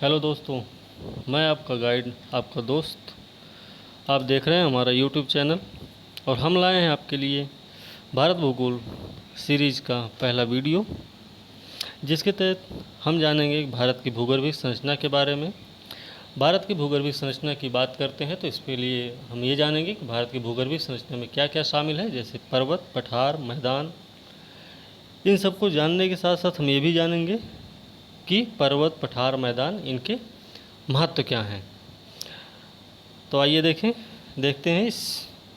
Hello दोस्तों, मैं आपका गाइड, आपका दोस्त। आप देख रहे हैं हमारा यूट्यूब चैनल और हम लाए हैं आपके लिए भारत भूगोल सीरीज़ का पहला वीडियो, जिसके तहत हम जानेंगे भारत की भूगर्भीय संरचना के बारे में। भारत की भूगर्भीय संरचना की बात करते हैं तो इसके लिए हम ये जानेंगे कि भारत की भूगर्भीय संरचना में क्या क्या शामिल है, जैसे पर्वत, पठार, मैदान। इन सबको जानने के साथ साथ हम ये भी जानेंगे कि पर्वत, पठार, मैदान, इनके महत्व क्या हैं। तो आइए देखते हैं इस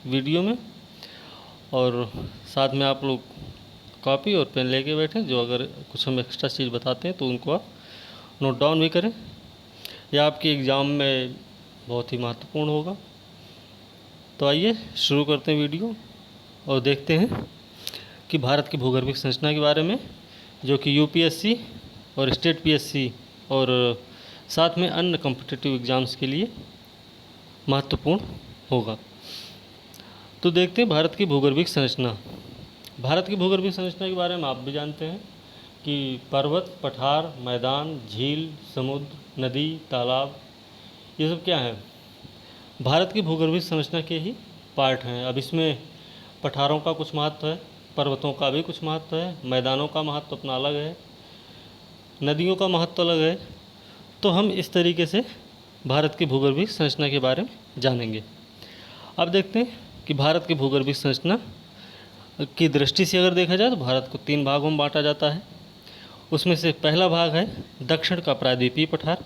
वीडियो में, और साथ में आप लोग कॉपी और पेन लेके बैठें। जो अगर कुछ हम एक्स्ट्रा चीज़ बताते हैं तो उनको आप नोट डाउन भी करें, यह आपके एग्ज़ाम में बहुत ही महत्वपूर्ण होगा। तो आइए शुरू करते हैं वीडियो और देखते हैं कि भारत की भूगर्भीय संरचना के बारे में, जो कि यूपीएससी और स्टेट पीएससी और साथ में अन्य कॉम्पिटिटिव एग्ज़ाम्स के लिए महत्वपूर्ण होगा। तो देखते हैं भारत की भूगर्भीय संरचना। भारत की भूगर्भीय संरचना के बारे में आप भी जानते हैं कि पर्वत, पठार, मैदान, झील, समुद्र, नदी, तालाब, ये सब क्या है, भारत की भूगर्भीय संरचना के ही पार्ट हैं। अब इसमें पठारों का कुछ महत्व है, पर्वतों का भी कुछ महत्व है, मैदानों का महत्व अपना अलग है, नदियों का महत्व अलग है। तो हम इस तरीके से भारत की भूगर्भीय संरचना के बारे में जानेंगे। अब देखते हैं कि भारत की भूगर्भीय संरचना की दृष्टि से अगर देखा जाए तो भारत को 3 भागों में बांटा जाता है। उसमें से पहला भाग है दक्षिण का प्रायद्वीपीय पठार।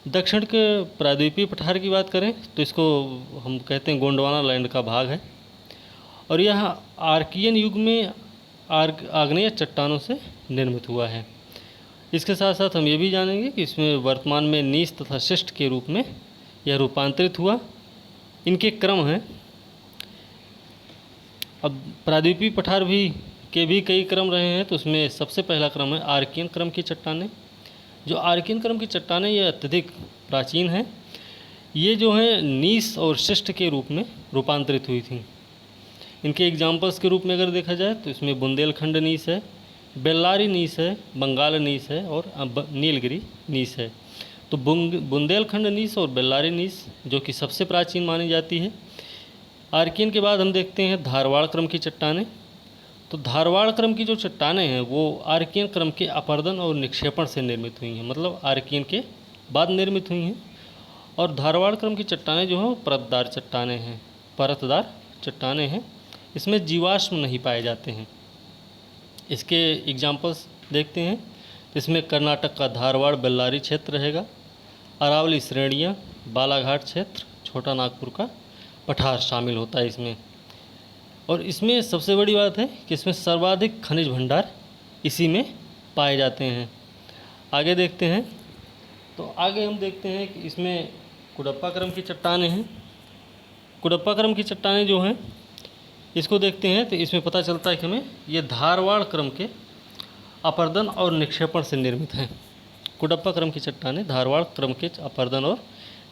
दक्षिण के प्रायद्वीपीय पठार की बात करें तो इसको हम कहते हैं गोंडवाना लैंड का भाग है, और यह आर्कियन युग में आग्नेय चट्टानों से निर्मित हुआ है। इसके साथ साथ हम ये भी जानेंगे कि इसमें वर्तमान में नीच तथा शिष्ट के रूप में यह रूपांतरित हुआ। इनके क्रम हैं। अब प्रायद्वीपीय पठार भी कई क्रम रहे हैं, तो उसमें सबसे पहला क्रम है आर्कियन क्रम की चट्टानें। जो आर्कियन क्रम की चट्टानें ये अत्यधिक प्राचीन हैं। ये जो हैं नीच और शिष्ट के रूप में रूपांतरित हुई थी। इनके एग्जाम्पल्स के रूप में अगर देखा जाए तो इसमें बुंदेलखंड नीच है, बेल्लारी नीच है, बंगाल नीच है और नीलगिरी नीच है। तो बुंदेलखंड नीच और बेल्लारी नीच जो कि सबसे प्राचीन मानी जाती है। आर्कियन के बाद हम देखते हैं धारवाड़ क्रम की चट्टानें। तो धारवाड़ क्रम की जो चट्टानें हैं वो आर्कियन क्रम के अपरदन और निक्षेपण से निर्मित हुई हैं, मतलब आर्कियन के बाद निर्मित हुई हैं। और धारवाड़ क्रम की चट्टानें जो हैं परतदार चट्टानें हैं। इसमें जीवाश्म नहीं पाए जाते हैं। इसके एग्जाम्पल्स देखते हैं। इसमें कर्नाटक का धारवाड़ बेल्लारी क्षेत्र रहेगा, अरावली श्रेणियाँ, बालाघाट क्षेत्र, छोटा नागपुर का पठार शामिल होता है इसमें। और इसमें सबसे बड़ी बात है कि इसमें सर्वाधिक खनिज भंडार इसी में पाए जाते हैं। आगे देखते हैं तो आगे हम देखते हैं कि इसमें कुडप्पा क्रम की चट्टानें हैं। कुडप्पा क्रम की चट्टानें जो हैं इसको देखते हैं तो इसमें पता चलता है कि हमें ये धारवाड़ क्रम के अपरदन और निक्षेपण से निर्मित हैं। कुडप्पा क्रम की चट्टानें धारवाड़ क्रम के अपरदन और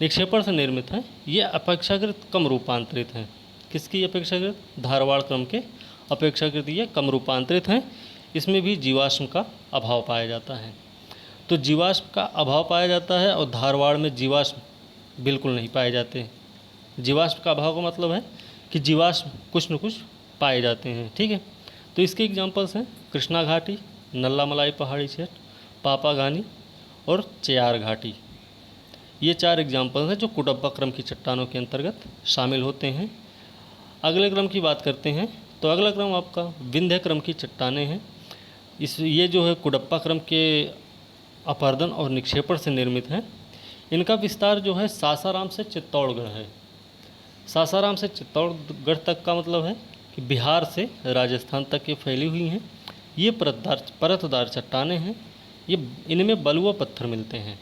निक्षेपण से निर्मित हैं। ये अपेक्षाकृत कम रूपांतरित हैं। किसकी अपेक्षाकृत? धारवाड़ क्रम के अपेक्षाकृत ये कम रूपांतरित हैं। इसमें भी जीवाश्म का अभाव पाया जाता है। तो जीवाश्म का अभाव पाया जाता है और धारवाड़ में जीवाश्म बिल्कुल नहीं पाए जाते। जीवाश्म का अभाव का मतलब है कि जीवाश्म कुछ न कुछ पाए जाते हैं। ठीक है, तो इसके एग्जांपल्स हैं कृष्णा घाटी, नल्ला मलाई पहाड़ी क्षेत्र, पापागानी और चेयार घाटी। ये 4 एग्जांपल्स हैं जो कुडप्पा क्रम की चट्टानों के अंतर्गत शामिल होते हैं। अगले क्रम की बात करते हैं तो अगला क्रम आपका विंध्य क्रम की चट्टानें हैं। ये जो है कुडप्पा क्रम के अपरदन और निक्षेपण से निर्मित हैं। इनका विस्तार जो है सासाराम से चित्तौड़गढ़ है। सासाराम से चित्तौड़गढ़ तक का मतलब है कि बिहार से राजस्थान तक ये फैली हुई हैं। ये परतदार चट्टानें हैं। ये इनमें बलुआ पत्थर मिलते हैं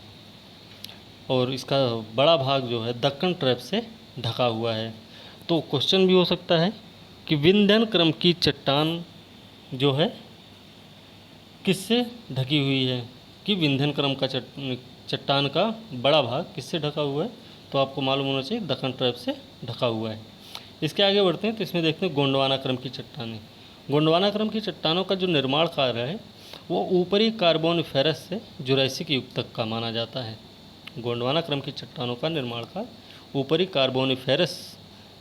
और इसका बड़ा भाग जो है दक्कन ट्रैप से ढका हुआ है। तो क्वेश्चन भी हो सकता है कि विंध्यन क्रम की चट्टान जो है किससे ढकी हुई है, कि विंध्यन क्रम का चट्टान का बड़ा भाग किससे ढका हुआ है, तो आपको मालूम होना चाहिए दक्कन ट्रैप से ढका हुआ है। इसके आगे बढ़ते हैं तो इसमें देखते हैं गोंडवाना क्रम की चट्टानें। गोंडवाना क्रम की चट्टानों का जो निर्माण कार्य है वो ऊपरी कार्बोनिफेरस से जुरैसिक युग तक का माना जाता है। गोंडवाना क्रम की चट्टानों का निर्माण काल ऊपरी कार्बोनिफेरस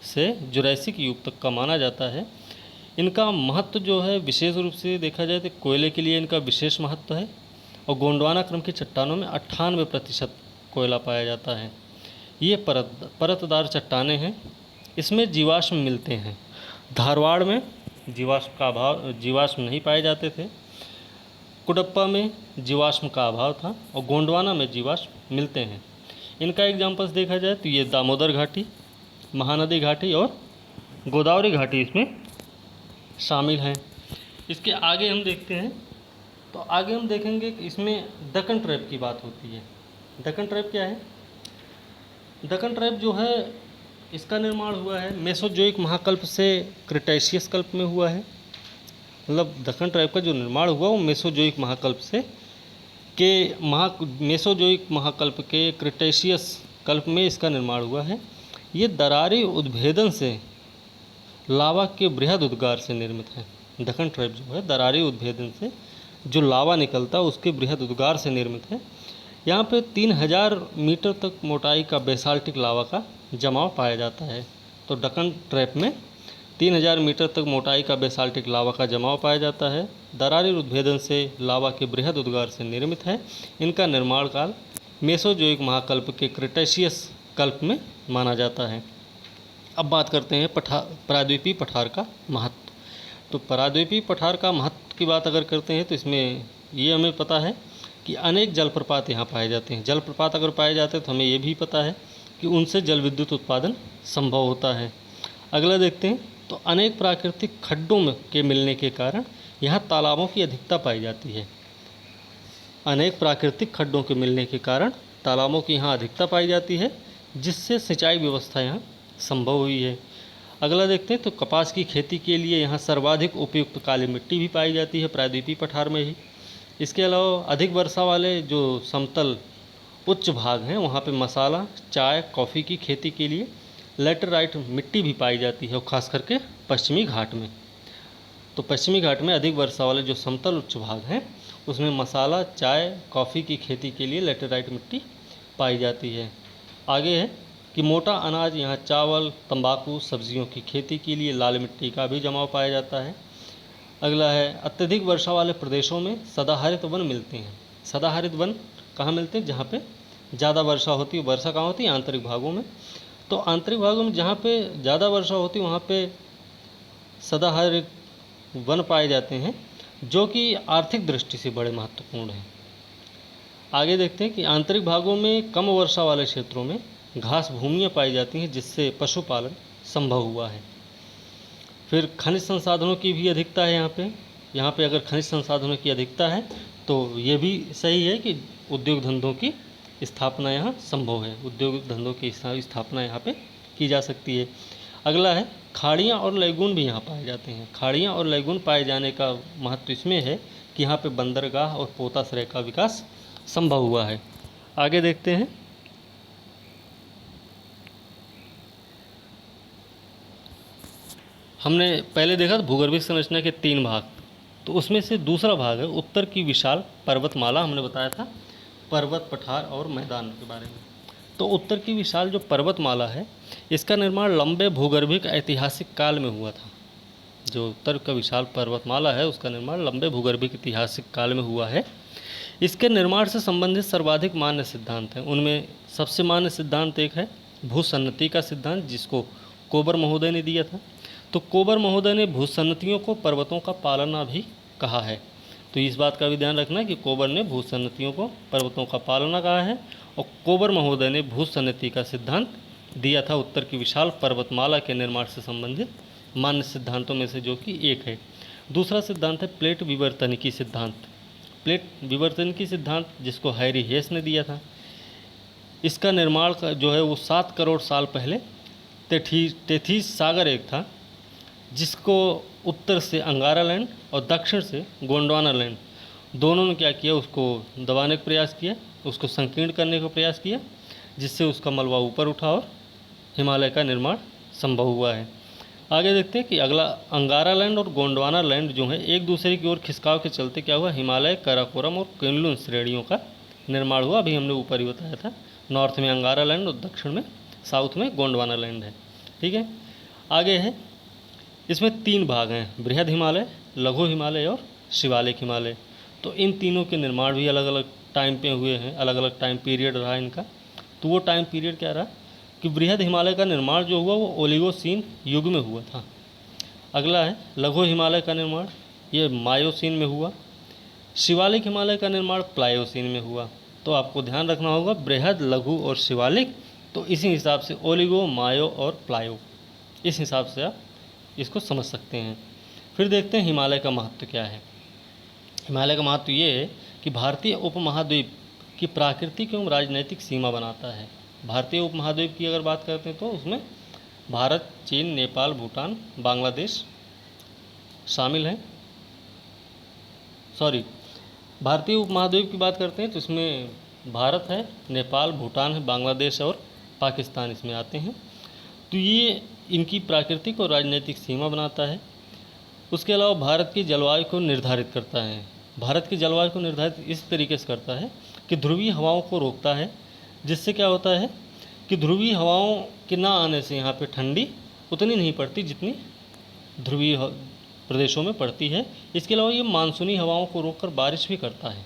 से जुरैसिक युग तक का माना जाता है। इनका महत्व जो है विशेष रूप से देखा जाए तो कोयले के लिए इनका विशेष महत्व है और गोंडवाना क्रम की चट्टानों में 98% कोयला पाया जाता है। ये परतदार चट्टानें हैं, इसमें जीवाश्म मिलते हैं। धारवाड़ में जीवाश्म नहीं पाए जाते थे, कुडप्पा में जीवाश्म का अभाव था और गोंडवाना में जीवाश्म मिलते हैं। इनका एग्जाम्पल्स देखा जाए तो ये दामोदर घाटी, महानदी घाटी और गोदावरी घाटी इसमें शामिल हैं। इसके आगे हम देखते हैं तो आगे हम देखेंगे कि इसमें दक्कन ट्रैप की बात होती है। दक्कन ट्रैप क्या है? दक्कन ट्रैप जो है इसका निर्माण हुआ है मेसोजोइक महाकल्प से क्रिटेशियस कल्प में हुआ है। मतलब दक्कन ट्रैप का जो निर्माण हुआ वो मेसोजोइक महाकल्प से मेसोजोइक महाकल्प के क्रिटेशियस कल्प में इसका निर्माण हुआ है। ये दरारी उद्भेदन से लावा के बृहद उद्गार से निर्मित है। दक्कन ट्रैप जो है दरारी उद्भेदन से जो लावा निकलता है उसके बृहद उद्गार से निर्मित है। यहाँ पे 3000 मीटर तक मोटाई का बेसाल्टिक लावा का जमाव पाया जाता है। तो दक्कन ट्रैप में 3000 मीटर तक मोटाई का बेसाल्टिक लावा का जमाव पाया जाता है। दरारी उद्भेदन से लावा के बृहद उद्गार से निर्मित है। इनका निर्माण काल मेसोजोइक महाकल्प के क्रिटेशियस कल्प में माना जाता है। अब बात करते हैं प्रायद्वीपीय पठार का महत्व। तो प्रायद्वीपीय पठार का महत्व की बात अगर करते हैं तो इसमें ये हमें पता है कि अनेक जलप्रपात यहाँ पाए जाते हैं। जलप्रपात अगर पाए जाते हैं तो हमें ये भी पता है कि उनसे जल विद्युत उत्पादन संभव होता है। अगला देखते हैं तो अनेक प्राकृतिक खड्डों के मिलने के कारण यहाँ तालाबों की अधिकता पाई जाती है। अनेक प्राकृतिक खड्डों के मिलने के कारण तालाबों की यहाँ अधिकता पाई जाती है, जिससे सिंचाई व्यवस्था यहाँ संभव हुई है। अगला देखते हैं तो कपास की खेती के लिए यहाँ सर्वाधिक उपयुक्त काली मिट्टी भी पाई जाती है प्रायद्वीपीय पठार में ही। इसके अलावा अधिक वर्षा वाले जो समतल उच्च भाग हैं वहाँ पे मसाला, चाय, कॉफ़ी की खेती के लिए लेटराइट मिट्टी भी पाई जाती है और ख़ास करके पश्चिमी घाट में। तो पश्चिमी घाट में अधिक वर्षा वाले जो समतल उच्च भाग हैं उसमें मसाला, चाय, कॉफ़ी की खेती के लिए लेटराइट मिट्टी पाई जाती है। आगे है कि मोटा अनाज यहाँ चावल, तंबाकू, सब्जियों की खेती के लिए लाल मिट्टी का भी जमाव पाया जाता है। अगला है अत्यधिक वर्षा वाले प्रदेशों में सदाहरित वन मिलते हैं। सदाहरित वन कहाँ मिलते हैं? जहाँ पे ज़्यादा वर्षा होती है। वर्षा कहाँ होती है? आंतरिक भागों में। तो आंतरिक भागों में जहाँ पे ज़्यादा वर्षा होती है वहाँ पे सदाहरित वन पाए जाते हैं, जो कि आर्थिक दृष्टि से बड़े महत्वपूर्ण हैं। आगे देखते हैं कि आंतरिक भागों में कम वर्षा वाले क्षेत्रों में घास भूमियाँ पाई जाती हैं, जिससे पशुपालन संभव हुआ है। फिर खनिज संसाधनों की भी अधिकता है यहाँ पे अगर खनिज संसाधनों की अधिकता है तो ये भी सही है कि उद्योग धंधों की स्थापना यहाँ संभव है। उद्योग धंधों की स्थापना यहाँ पे की जा सकती है। अगला है खाड़ियाँ और लैगून भी यहाँ पाए जाते हैं। खाड़ियाँ और लैगून पाए जाने का महत्व इसमें है कि यहाँ पे बंदरगाह और पोताश्रय का विकास संभव हुआ है। आगे देखते हैं हमने पहले देखा था भूगर्भिक संरचना के 3 भाग, तो उसमें से दूसरा भाग है उत्तर की विशाल पर्वतमाला। हमने बताया था पर्वत, पठार और मैदान के बारे में। तो उत्तर की विशाल जो पर्वतमाला है इसका निर्माण लंबे भूगर्भिक ऐतिहासिक काल में हुआ था। जो उत्तर का विशाल पर्वतमाला है उसका निर्माण लंबे भूगर्भिक ऐतिहासिक काल में हुआ है। इसके निर्माण से संबंधित सर्वाधिक मान्य सिद्धांत हैं। उनमें सबसे मान्य सिद्धांत एक है भूसन्नति का सिद्धांत, जिसको कोबर महोदय ने दिया था। तो कोबर महोदय ने भूसन्नतियों को पर्वतों का पालना भी कहा है। तो इस बात का भी ध्यान रखना कि कोबर ने भूसन्नतियों को पर्वतों का पालना कहा है और कोबर महोदय ने भूसन्नति का सिद्धांत दिया था उत्तर की विशाल पर्वतमाला के निर्माण से संबंधित मान्य सिद्धांतों में से, जो कि एक है। दूसरा सिद्धांत है प्लेट विवर्तनिकी सिद्धांत। प्लेट विवर्तनिकी सिद्धांत जिसको हैरी हेस ने दिया था, इसका निर्माण का जो है वो 7 करोड़ साल पहले तेथीस सागर एक था, जिसको उत्तर से अंगारा लैंड और दक्षिण से गोंडवाना लैंड दोनों ने क्या किया, उसको दबाने का प्रयास किया, उसको संकीर्ण करने का प्रयास किया, जिससे उसका मलबा ऊपर उठा और हिमालय का निर्माण संभव हुआ है। आगे देखते हैं कि अगला अंगारा लैंड और गोंडवाना लैंड जो है एक दूसरे की ओर खिसकाव के चलते क्या हुआ, हिमालय, काराकोरम और कुनलुन श्रेणियों का निर्माण हुआ। अभी हमने ऊपर ही बताया था, नॉर्थ में अंगारा लैंड और दक्षिण में साउथ में गोंडवाना लैंड है। ठीक है, आगे है, इसमें 3 भाग हैं, बृहद हिमालय, लघु हिमालय और शिवालिक हिमालय। तो इन तीनों के निर्माण भी अलग अलग टाइम पे हुए हैं, अलग अलग टाइम पीरियड रहा इनका। तो वो टाइम पीरियड क्या रहा कि बृहद हिमालय का निर्माण जो हुआ वो ओलिगोसीन युग में हुआ था। अगला है लघु हिमालय का निर्माण, ये मायोसीन में हुआ। शिवालिक हिमालय का निर्माण प्लायोसीन में हुआ। तो आपको ध्यान रखना होगा बृहद, लघु और शिवालिक, तो इसी हिसाब से ओलिगो, मायो और प्लायो, इस हिसाब से आप इसको समझ सकते हैं। फिर देखते हैं हिमालय का महत्व क्या है। हिमालय का महत्व ये है कि भारतीय उपमहाद्वीप की प्राकृतिक एवं राजनैतिक सीमा बनाता है। भारतीय उपमहाद्वीप की अगर बात करते हैं तो उसमें भारत, चीन, नेपाल, भूटान, बांग्लादेश शामिल हैं। भारतीय उपमहाद्वीप की बात करते हैं तो इसमें भारत है, नेपाल, भूटान है, बांग्लादेश और पाकिस्तान इसमें आते हैं। तो ये इनकी प्राकृतिक और राजनीतिक सीमा बनाता है। उसके अलावा भारत की जलवायु को निर्धारित करता है। भारत की जलवायु को निर्धारित इस तरीके से करता है कि ध्रुवीय हवाओं को रोकता है, जिससे क्या होता है कि ध्रुवीय हवाओं के ना आने से यहाँ पे ठंडी उतनी नहीं पड़ती जितनी ध्रुवीय प्रदेशों में पड़ती है। इसके अलावा ये मानसूनी हवाओं को रोककर बारिश भी करता है।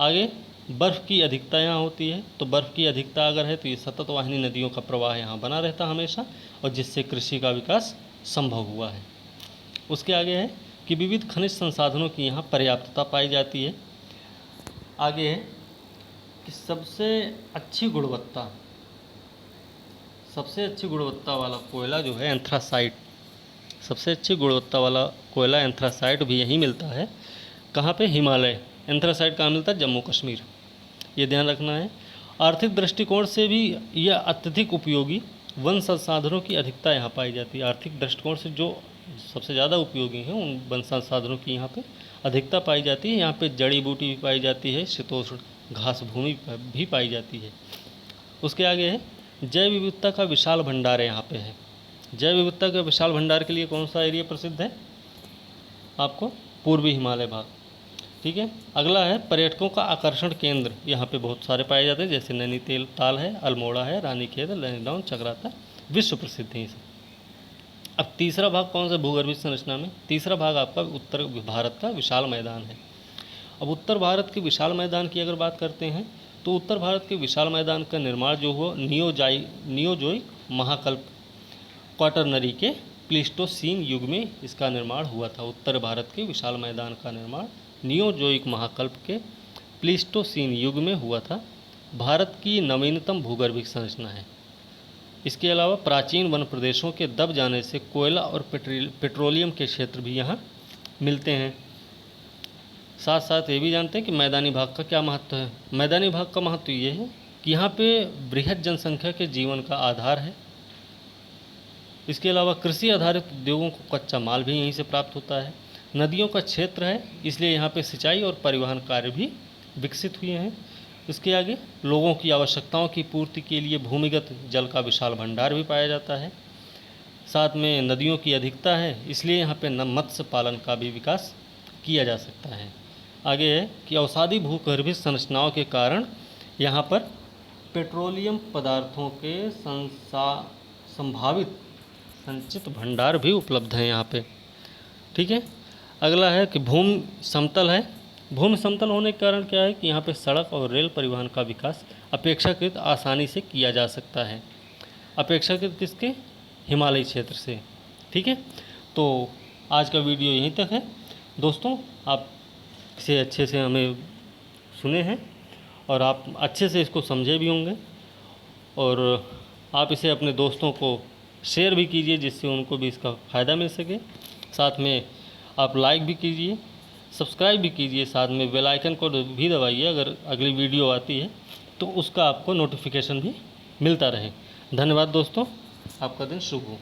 आगे बर्फ़ की अधिकता यहाँ होती है, तो बर्फ़ की अधिकता अगर है तो ये सतत वाहिनी नदियों का प्रवाह यहाँ बना रहता हमेशा, और जिससे कृषि का विकास संभव हुआ है। उसके आगे है कि विविध खनिज संसाधनों की यहाँ पर्याप्तता पाई जाती है। आगे है कि सबसे अच्छी गुणवत्ता वाला कोयला जो है एंथ्रासाइट, सबसे अच्छी गुणवत्ता वाला कोयला एंथ्रासाइट भी यहीं मिलता है। कहाँ पे? हिमालय। एंथ्रासाइट कहाँ मिलता है? जम्मू कश्मीर। ये ध्यान रखना है। आर्थिक दृष्टिकोण से भी यह अत्यधिक उपयोगी वन संसाधनों की अधिकता यहाँ पाई जाती है। आर्थिक दृष्टिकोण से जो सबसे ज़्यादा उपयोगी हैं उन वन संसाधनों की यहाँ पे अधिकता पाई जाती है। यहाँ पे जड़ी बूटी भी पाई जाती है, शीतोष्ण घास भूमि भी पाई जाती है। उसके आगे है जैव विविधता का विशाल भंडार यहाँ पे है। जैव विविधता के विशाल भंडार के लिए कौन सा एरिया प्रसिद्ध है? आपको पूर्वी हिमालय भाग। ठीक है। अगला है पर्यटकों का आकर्षण केंद्र। यहाँ पे बहुत सारे पाए जाते हैं, जैसे नैनीताल है, अल्मोड़ा है, रानीखेत, लैनीडाउन, चक्राता, विश्व प्रसिद्ध है ये सब। अब तीसरा भाग कौन सा भूगर्भीय संरचना में? तीसरा भाग आपका उत्तर भारत का विशाल मैदान है। अब उत्तर भारत के विशाल मैदान की अगर बात करते हैं तो उत्तर भारत के विशाल मैदान का निर्माण जो हुआ नियोजोइक महाकल्प क्वाटरनरी के प्लीस्टोसीन युग में इसका निर्माण हुआ था। उत्तर भारत के विशाल मैदान का निर्माण नियोजोइक महाकल्प के प्लीस्टोसीन युग में हुआ था। भारत की नवीनतम भूगर्भिक संरचना है। इसके अलावा प्राचीन वन प्रदेशों के दब जाने से कोयला और पेट्रोलियम के क्षेत्र भी यहाँ मिलते हैं। साथ साथ ये भी जानते हैं कि मैदानी भाग का क्या महत्व है। मैदानी भाग का महत्व ये है कि यहाँ पे बृहद जनसंख्या के जीवन का आधार है। इसके अलावा कृषि आधारित उद्योगों को कच्चा माल भी यहीं से प्राप्त होता है। नदियों का क्षेत्र है, इसलिए यहाँ पे सिंचाई और परिवहन कार्य भी विकसित हुए हैं। इसके आगे लोगों की आवश्यकताओं की पूर्ति के लिए भूमिगत जल का विशाल भंडार भी पाया जाता है। साथ में नदियों की अधिकता है, इसलिए यहाँ पे मत्स्य पालन का भी विकास किया जा सकता है। आगे है कि अवसादी भूगर्भीय संरचनाओं के कारण यहाँ पर पेट्रोलियम पदार्थों के संभावित संचित भंडार भी उपलब्ध हैं यहाँ पे। ठीक है। अगला है कि भूमि समतल है। भूमि समतल होने के कारण क्या है कि यहाँ पे सड़क और रेल परिवहन का विकास अपेक्षाकृत आसानी से किया जा सकता है। अपेक्षाकृत किसके? हिमालयी क्षेत्र से। ठीक है। तो आज का वीडियो यहीं तक है दोस्तों। आप इसे अच्छे से हमें सुने हैं और आप अच्छे से इसको समझे भी होंगे, और आप इसे अपने दोस्तों को शेयर भी कीजिए जिससे उनको भी इसका फ़ायदा मिल सके। साथ में आप लाइक भी कीजिए, सब्सक्राइब भी कीजिए, साथ में बेल आइकन को भी दबाइए। अगर अगली वीडियो आती है तो उसका आपको नोटिफिकेशन भी मिलता रहे। धन्यवाद दोस्तों, आपका दिन शुभ हो।